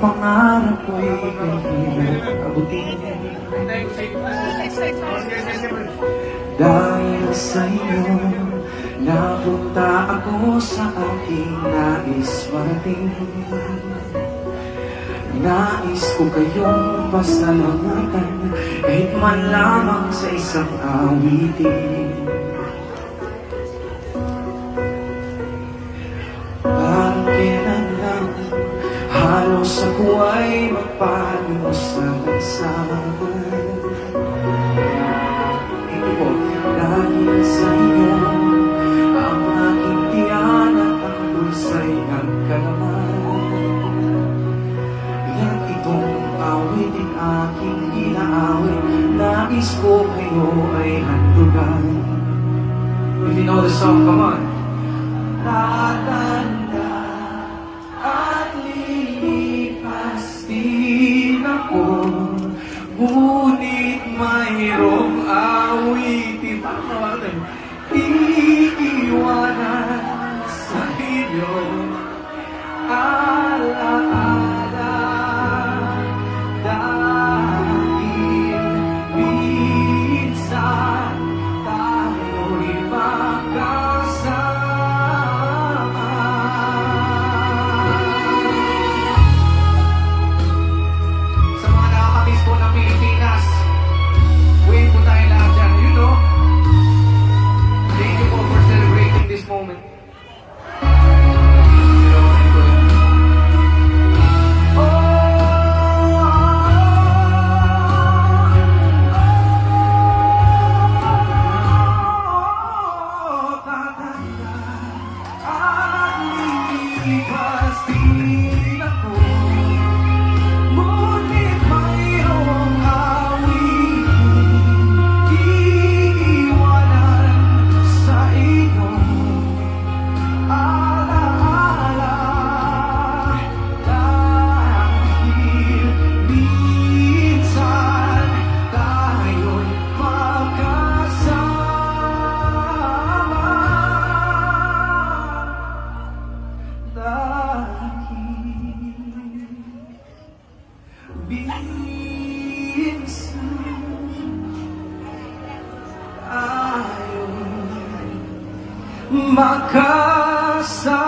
pangarap ko'y kahirap abutin. Dahil sa inyo, napunta ako sa aking nais marating. Nais ko kayong pasalamatan, kahit man lamang sa isang awitin. Parang kailan lang, halos ako ay magpalo sa lansangan. Ito po, dahil sa inyo, ang aking tiyan at ang bulsa'y nagkalaman. Yan itong awitin aking inaawit, nais ko kayo ay handugan. If you know the song, come on. Tatanda at lilipas din ako, ngunit mayroong awitin iiwanan sa inyo. Alaala dahil minsan tayo'y magkasama. Sa mga nakakamiss po ng Pilipinas, wait po tayo lahat dyan, you know. Thank you po for celebrating this moment. Makasama.